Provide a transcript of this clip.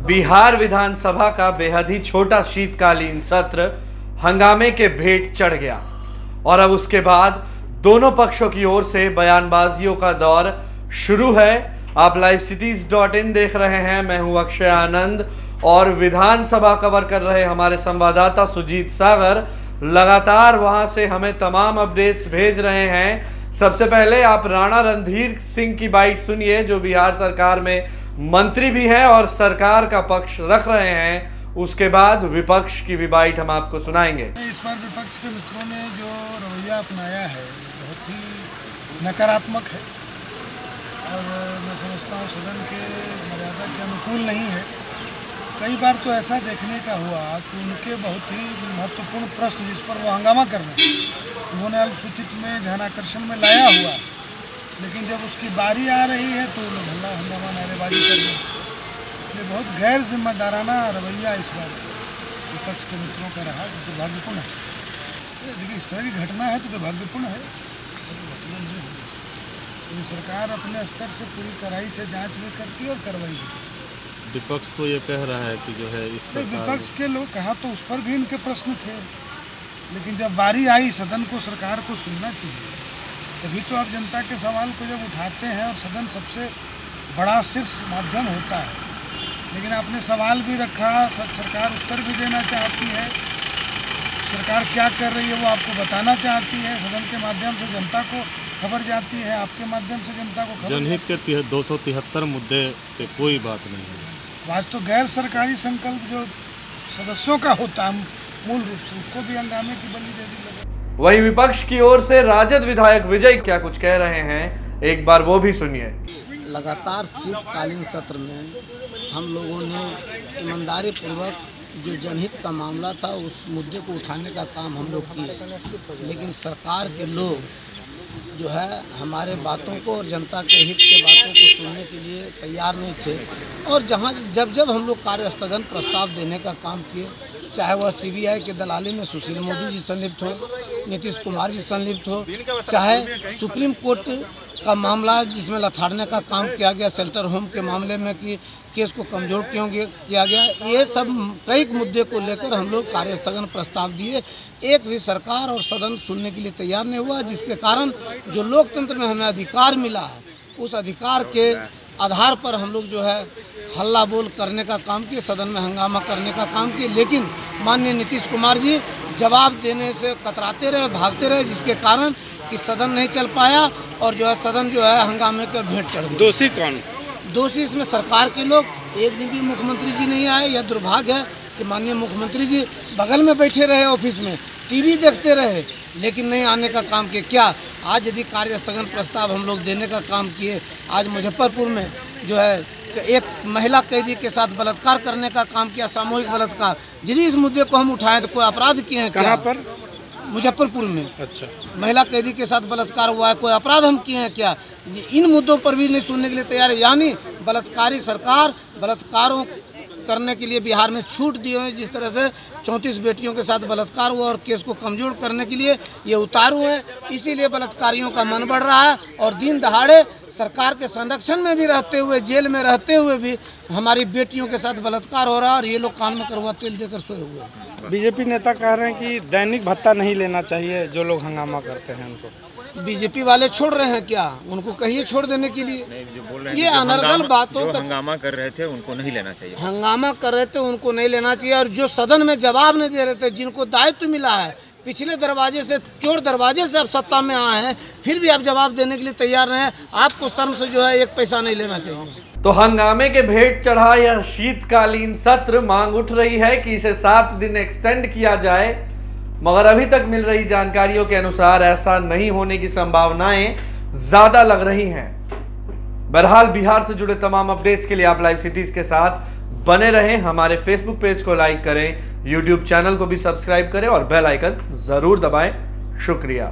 बिहार विधानसभा का बेहद ही छोटा शीतकालीन सत्र हंगामे के भेंट चढ़ गया और अब उसके बाद दोनों पक्षों की ओर से बयानबाजियों का दौर शुरू है। आप livecities.in देख रहे हैं। मैं हूं अक्षय आनंद और विधानसभा कवर कर रहे हमारे संवाददाता सुजीत सागर लगातार वहां से हमें तमाम अपडेट्स भेज रहे हैं। सबसे पहले आप राणा रणधीर सिंह की बाइट सुनिए, जो बिहार सरकार में मंत्री भी हैं और सरकार का पक्ष रख रहे हैं। उसके बाद विपक्ष की भी बाइट हम आपको सुनाएंगे। इस बार विपक्ष के मित्रों ने जो रवैया अपनाया है बहुत ही नकारात्मक है और मैं समझता हूँ सदन के मर्यादा के अनुकूल नहीं है। कई बार तो ऐसा देखने का हुआ कि उनके बहुत ही महत्वपूर्ण प्रश्न जिस पर वो हंगामा कर रहे हैं उन्होंने अल्पसूचित में ध्यानाकर्षण में लाया हुआ, लेकिन जब उसकी बारी आ रही है तो लोग हंगामा नारेबाजी कर रहे हैं। इसलिए बहुत गैर जिम्मेदाराना रवैया इस बार विपक्ष के मित्रों का रहा, जो दुर्भाग्यपूर्ण है। देखिए, इस तरह की घटना है तो दुर्भाग्यपूर्ण है, तो सरकार अपने स्तर से पूरी कड़ाई से जांच भी करती है और कार्रवाई भी करती है। विपक्ष तो ये कह रहा है कि जो है इस विपक्ष के लोग कहा तो उस पर भी इनके प्रश्न थे, लेकिन जब बारी आई सदन को सरकार को सुनना चाहिए, तभी तो आप जनता के सवाल को जब उठाते हैं और सदन सबसे बड़ा शीर्ष माध्यम होता है। लेकिन आपने सवाल भी रखा, सरकार उत्तर भी देना चाहती है, सरकार क्या कर रही है वो आपको बताना चाहती है। सदन के माध्यम से जनता को खबर जाती है, आपके माध्यम से जनता को खबर। जनहित के 273 मुद्दे पे कोई बात नहीं है। आज तो गैर सरकारी संकल्प जो सदस्यों का होता है मूल रूप से, उसको भी हंगामे की बलि दे दी। वहीं विपक्ष की ओर से राजद विधायक विजय क्या कुछ कह रहे हैं, एक बार वो भी सुनिए। लगातार शीतकालीन सत्र में हम लोगों ने ईमानदारी पूर्वक जो जनहित का मामला था उस मुद्दे को उठाने का काम हम लोग किए, लेकिन सरकार के लोग जो है हमारे बातों को और जनता के हित के बातों को सुनने के लिए तैयार नहीं थे। और जब हम लोग कार्य स्थगन प्रस्ताव देने का काम किए, चाहे वह सीबीआई के दलाली में सुशील मोदी जी संलिप्त हो, नीतीश कुमार जी संलिप्त हो, चाहे सुप्रीम कोर्ट का मामला जिसमें लथाड़ने का काम किया गया शेल्टर होम के मामले में कि केस को कमज़ोर क्यों किया गया, ये सब कई मुद्दे को लेकर हम लोग कार्य स्थगन प्रस्ताव दिए। एक भी सरकार और सदन सुनने के लिए तैयार नहीं हुआ, जिसके कारण जो लोकतंत्र में हमें अधिकार मिला है उस अधिकार के आधार पर हम लोग जो है हल्ला बोल करने का काम किए, सदन में हंगामा करने का काम किए। लेकिन माननीय नीतीश कुमार जी जवाब देने से कतराते रहे, भागते रहे, जिसके कारण कि सदन नहीं चल पाया और जो है सदन जो है हंगामे के भेंट चढ़ गया। दोषी कौन? दोषी इसमें सरकार के लोग। एक दिन भी मुख्यमंत्री जी नहीं आए। यह दुर्भाग्य है कि माननीय मुख्यमंत्री जी बगल में बैठे रहे, ऑफिस में टीवी देखते रहे, लेकिन नहीं आने का काम किए। क्या आज यदि कार्य स्थगन प्रस्ताव हम लोग देने का काम किए, आज मुजफ्फरपुर में जो है एक महिला कैदी के साथ बलात्कार करने का काम किया, सामूहिक बलात्कार, यदि इस मुद्दे को हम उठाएं तो कोई अपराध किए हैं? कहाँ पर? मुजफ्फरपुर में। अच्छा, महिला कैदी के साथ बलात्कार हुआ है, कोई अपराध हम किए हैं क्या? इन मुद्दों पर भी नहीं सुनने के लिए तैयार है। यानी बलात्कारी सरकार बलात्कारों करने के लिए बिहार में छूट दी है। जिस तरह से 34 बेटियों के साथ बलात्कार हुआ और केस को कमजोर करने के लिए ये उतारू है, इसीलिए बलात्कारियों का मन बढ़ रहा है और दिन दहाड़े सरकार के संरक्षण में भी रहते हुए, जेल में रहते हुए भी हमारी बेटियों के साथ बलात्कार हो रहा है और ये लोग कान में कड़वा तेल देकर सोए हुए हैं। बीजेपी नेता कह रहे हैं कि दैनिक भत्ता नहीं लेना चाहिए जो लोग हंगामा करते हैं उनको। बीजेपी वाले छोड़ रहे हैं क्या? उनको कहिए छोड़ देने के लिए। नहीं, जो बोल रहे हैं ये अनर्गल बातों का हंगामा कर रहे थे उनको नहीं लेना चाहिए। हंगामा कर रहे थे उनको नहीं लेना चाहिए, और जो सदन में जवाब नहीं दे रहे थे, जिनको दायित्व मिला है पिछले दरवाजे से, चोर दरवाजे से आप सत्ता में आए हैं, फिर भी आप जवाब देने के लिए तैयार नहीं हैं। आपको शर्म से जो है एक पैसा नहीं लेना चाहिए। तो हंगामे के भेंट चढ़ा यह शीतकालीन सत्र, मांग उठ रही है कि इसे 7 दिन एक्सटेंड किया जाए, मगर अभी तक मिल रही जानकारियों के अनुसार ऐसा नहीं होने की संभावनाएं ज्यादा लग रही हैं। बहरहाल बिहार से जुड़े तमाम अपडेट्स के लिए आप लाइव सिटीज के साथ बने रहें। हमारे फेसबुक पेज को लाइक करें, यूट्यूब चैनल को भी सब्सक्राइब करें और बेल आइकन जरूर दबाएं। शुक्रिया।